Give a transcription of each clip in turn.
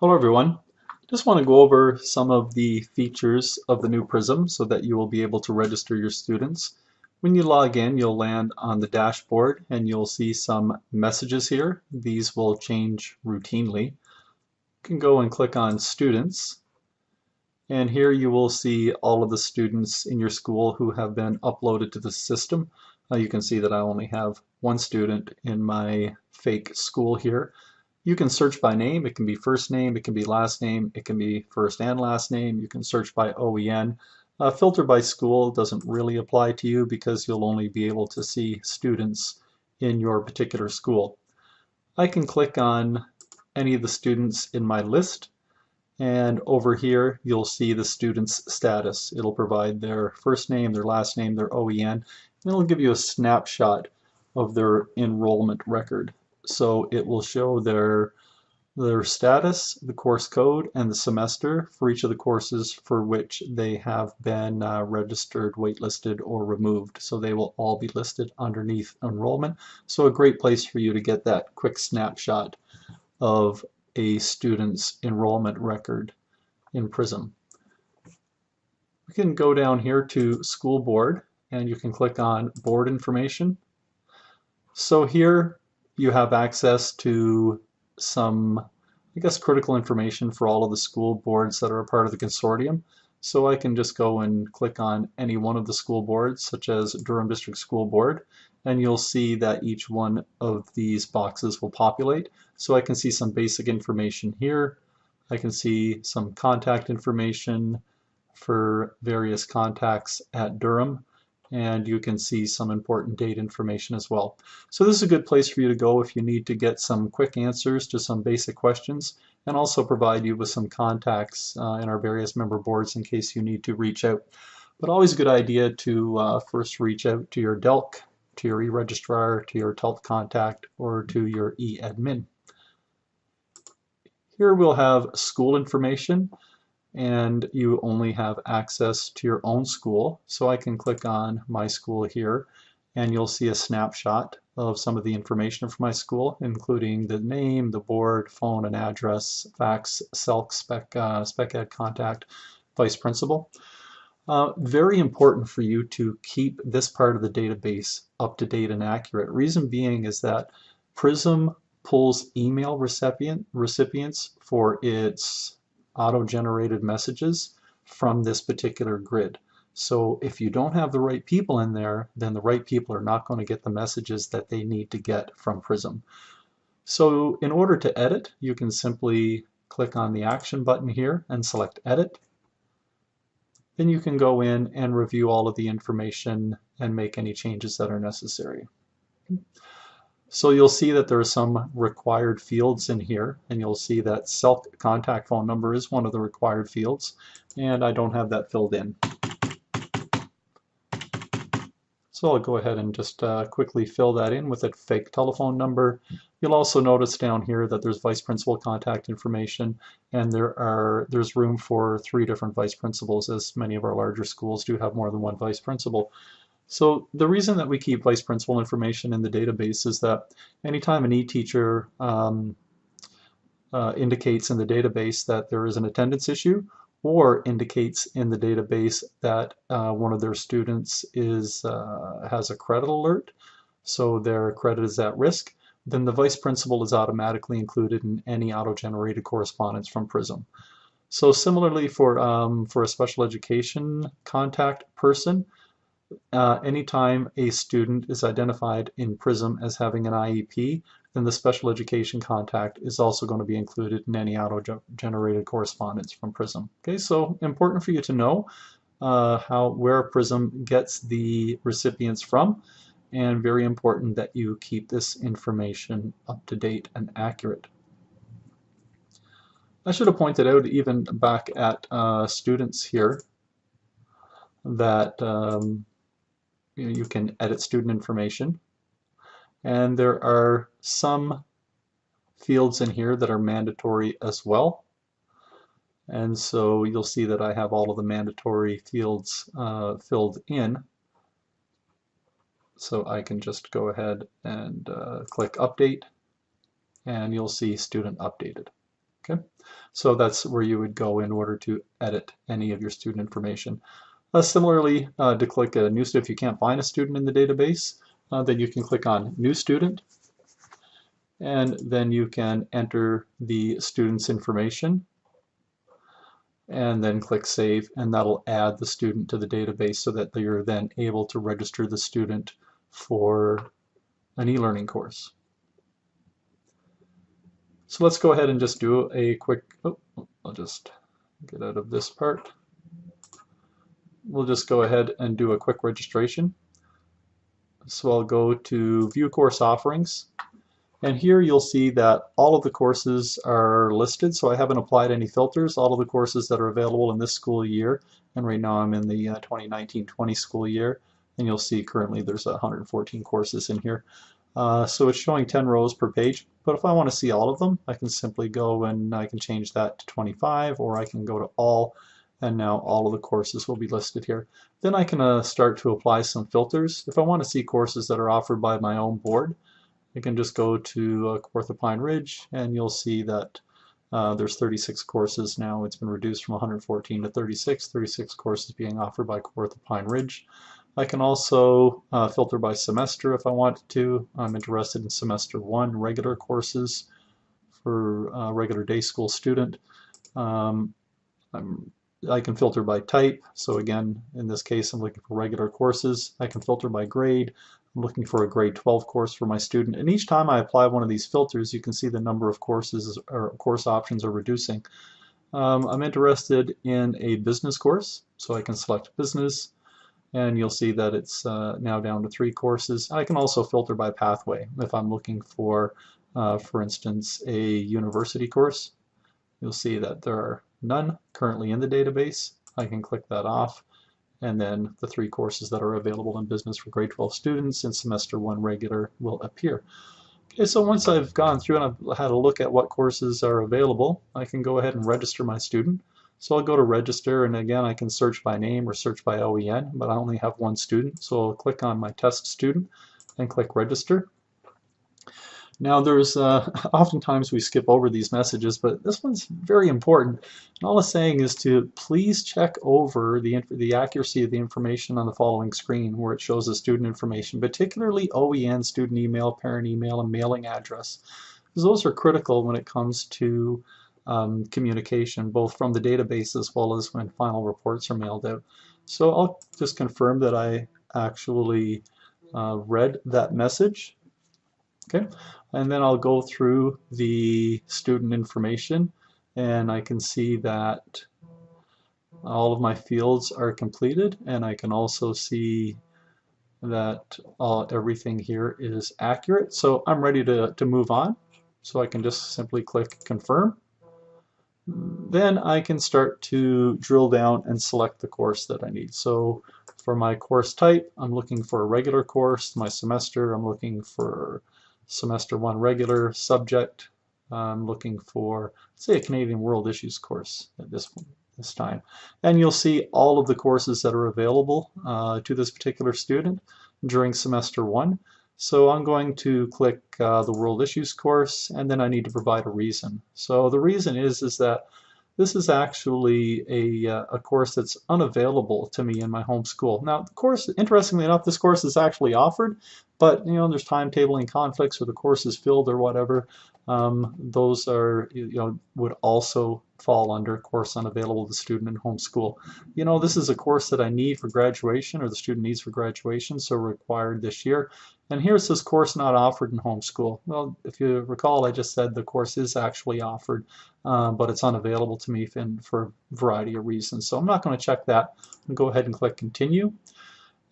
Hello everyone. Just want to go over some of the features of the new PRISM so that you will be able to register your students. When you log in, you'll land on the dashboard and you'll see some messages here. These will change routinely. You can go and click on Students, and here you will see all of the students in your school who have been uploaded to the system. You can see that I only have one student in my fake school here. You can search by name. It can be first name, it can be last name, it can be first and last name. You can search by OEN. Filter by school doesn't really apply to you because you'll only be able to see students in your particular school. I can click on any of the students in my list, and over here you'll see the student's status. It'll provide their first name, their last name, their OEN, and it'll give you a snapshot of their enrollment record. So it will show their status, the course code, and the semester for each of the courses for which they have been registered, waitlisted, or removed. So they will all be listed underneath enrollment. So a great place for you to get that quick snapshot of a student's enrollment record in PRISM. We can go down here to School Board, and you can click on Board Information. So here you have access to some, I guess, critical information for all of the school boards that are a part of the consortium. So I can just go and click on any one of the school boards, such as Durham District School Board, and you'll see that each one of these boxes will populate. So I can see some basic information here. I can see some contact information for various contacts at Durham, and you can see some important date information as well. So this is a good place for you to go if you need to get some quick answers to some basic questions, and also provide you with some contacts in our various member boards in case you need to reach out. But always a good idea to first reach out to your DELC, to your e-registrar, to your TELT contact, or to your e-admin. Here we'll have school information, and you only have access to your own school. So I can click on my school here, and you'll see a snapshot of some of the information from my school, including the name, the board, phone and address, fax, CELC, spec ed contact, vice principal. Very important for you to keep this part of the database up to date and accurate. Reason being is that PRISM pulls email recipients for its auto-generated messages from this particular grid. So if you don't have the right people in there, then the right people are not going to get the messages that they need to get from PRISM. So in order to edit, you can simply click on the action button here and select Edit. Then you can go in and review all of the information and make any changes that are necessary. So you'll see that there are some required fields in here, and you'll see that self contact phone number is one of the required fields, and I don't have that filled in. So I'll go ahead and just quickly fill that in with a fake telephone number. You'll also notice down here that there's vice principal contact information, and there's room for 3 different vice principals, as many of our larger schools do have more than one vice principal. So the reason that we keep vice principal information in the database is that anytime an e-teacher indicates in the database that there is an attendance issue, or indicates in the database that one of their students has a credit alert, so their credit is at risk, then the vice principal is automatically included in any auto-generated correspondence from PRISM. So similarly for a special education contact person, anytime a student is identified in PRISM as having an IEP, then the special education contact is also going to be included in any auto-generated correspondence from PRISM. Okay, so important for you to know where PRISM gets the recipients from, and very important that you keep this information up to date and accurate. I should have pointed out even back at students here that you can edit student information, and there are some fields in here that are mandatory as well, and so you'll see that I have all of the mandatory fields filled in. So I can just go ahead and click update, and you'll see student updated. Okay, so that's where you would go in order to edit any of your student information. Similarly, to click a new student, if you can't find a student in the database, then you can click on New Student, and then you can enter the student's information, and then click Save, and that'll add the student to the database so that you're then able to register the student for an e-learning course. So let's go ahead and just do a quick, I'll just get out of this part. We'll just go ahead and do a quick registration. So I'll go to View Course Offerings, and here you'll see that all of the courses are listed, so I haven't applied any filters. All of the courses that are available in this school year, and right now I'm in the 2019-20 school year, and you'll see currently there's 114 courses in here. So it's showing 10 rows per page, but if I want to see all of them, I can simply go and I can change that to 25, or I can go to all, and now all of the courses will be listed here. Then I can start to apply some filters. If I want to see courses that are offered by my own board, I can just go to Kawartha Pine Ridge, and you'll see that there's 36 courses now. It's been reduced from 114 to 36 courses being offered by Kawartha Pine Ridge. I can also filter by semester if I want to. I'm interested in semester 1 regular courses for a regular day school student. I can filter by type. So again, in this case, I'm looking for regular courses. I can filter by grade. I'm looking for a grade 12 course for my student. And each time I apply one of these filters, you can see the number of courses or course options are reducing. I'm interested in a business course, so I can select business, and you'll see that it's now down to 3 courses. I can also filter by pathway. If I'm looking for instance, a university course, you'll see that there are none currently in the database. I can click that off, and then the 3 courses that are available in business for grade 12 students in semester 1 regular will appear. Okay, so once I've gone through and I've had a look at what courses are available, I can go ahead and register my student. So I'll go to register, and again I can search by name or search by OEN, but I only have one student, so I'll click on my test student and click register. Now there's oftentimes we skip over these messages, but this one's very important. And all it's saying is to please check over the accuracy of the information on the following screen where it shows the student information, particularly OEN, student email, parent email, and mailing address. Because those are critical when it comes to communication, both from the database as well as when final reports are mailed out. So I'll just confirm that I actually read that message. Okay, and then I'll go through the student information, and I can see that all of my fields are completed, and I can also see that everything here is accurate. So I'm ready to move on. So I can just simply click confirm. Then I can start to drill down and select the course that I need. So for my course type, I'm looking for a regular course. My semester, I'm looking for semester 1 regular. Subject, I'm looking for, say, a Canadian World Issues course at this time. And you'll see all of the courses that are available to this particular student during semester 1. So I'm going to click the World Issues course, and then I need to provide a reason. So the reason is that this is actually a course that's unavailable to me in my home school. Now, the course, interestingly enough, this course is actually offered, but there's timetabling conflicts, or the course is filled, or whatever. Those are, would also fall under course unavailable to the student in home school. This is a course that I need for graduation, or the student needs for graduation, so required this year. And here it says course not offered in home school. Well, if you recall, I just said the course is actually offered, but it's unavailable to me for a variety of reasons. So I'm not going to check that. I'm going to go ahead and click continue.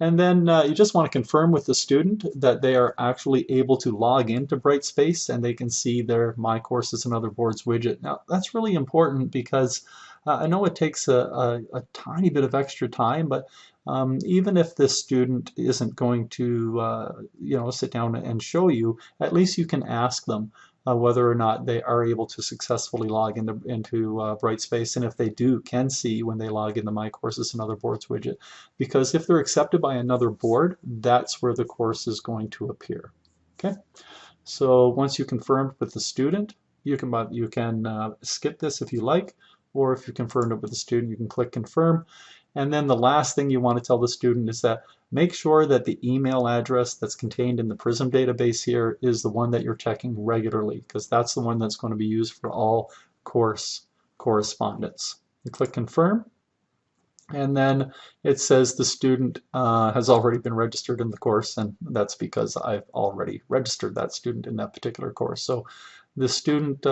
And then you just want to confirm with the student that they are actually able to log into Brightspace and they can see their My Courses and Other Boards widget. Now, that's really important because I know it takes a tiny bit of extra time, but even if this student isn't going to sit down and show you, at least you can ask them whether or not they are able to successfully log into Brightspace, and if they can see when they log into My Courses and Other Boards widget. Because if they're accepted by another board, that's where the course is going to appear. Okay, so once you confirmed with the student, you can skip this if you like, or if you confirmed it with the student, you can click confirm. And then the last thing you want to tell the student is that make sure that the email address that's contained in the PRISM database here is the one that you're checking regularly, because that's the one that's going to be used for all course correspondence. You click confirm, and then it says the student has already been registered in the course, and that's because I've already registered that student in that particular course. So the student,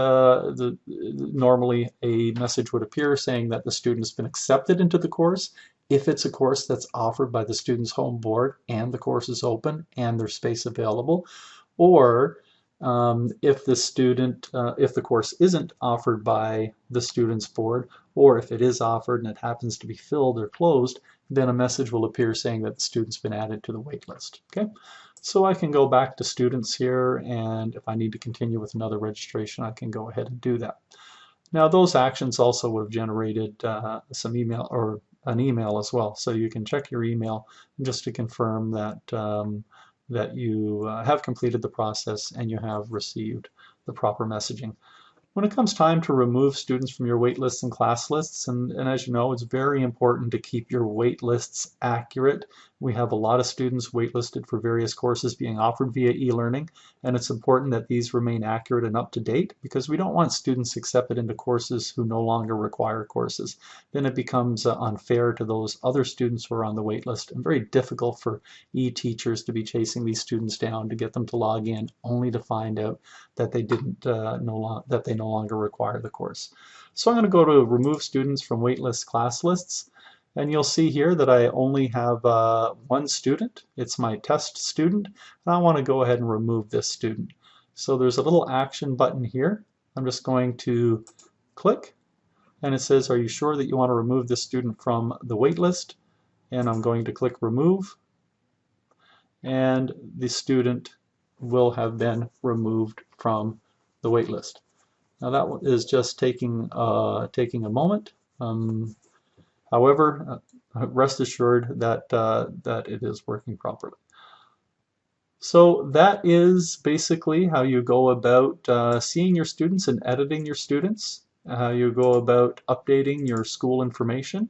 normally a message would appear saying that the student has been accepted into the course if it's a course that's offered by the student's home board and the course is open and there's space available, or if the course isn't offered by the student's board, or if it is offered and it happens to be filled or closed, then a message will appear saying that the student's been added to the wait list. Okay, so I can go back to students here, and if I need to continue with another registration, I can go ahead and do that. Now those actions also would have generated some email or an email as well, so you can check your email just to confirm that that you have completed the process and you have received the proper messaging. When it comes time to remove students from your wait lists and class lists, and as you know, it's very important to keep your wait lists accurate. We have a lot of students waitlisted for various courses being offered via e-learning, and it's important that these remain accurate and up to date, because we don't want students accepted into courses who no longer require courses. Then it becomes unfair to those other students who are on the wait list, and very difficult for e-teachers to be chasing these students down to get them to log in, only to find out that they no longer require the course. So I'm going to go to remove students from waitlist class lists, and you'll see here that I only have one student. It's my test student, and I want to go ahead and remove this student. So there's a little action button here. I'm just going to click, and it says, are you sure that you want to remove this student from the waitlist? And I'm going to click remove, and the student will have been removed from the waitlist. Now that is just taking a moment. However, rest assured that that it is working properly. So that is basically how you go about seeing your students and editing your students, how you go about updating your school information,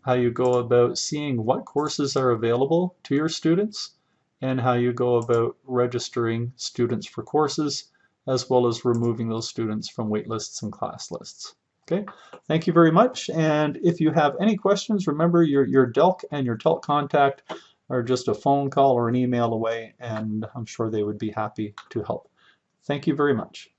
how you go about seeing what courses are available to your students, and how you go about registering students for courses, as well as removing those students from wait lists and class lists. Okay, thank you very much. And if you have any questions, remember your DELC and your TELC contact are just a phone call or an email away, and I'm sure they would be happy to help. Thank you very much.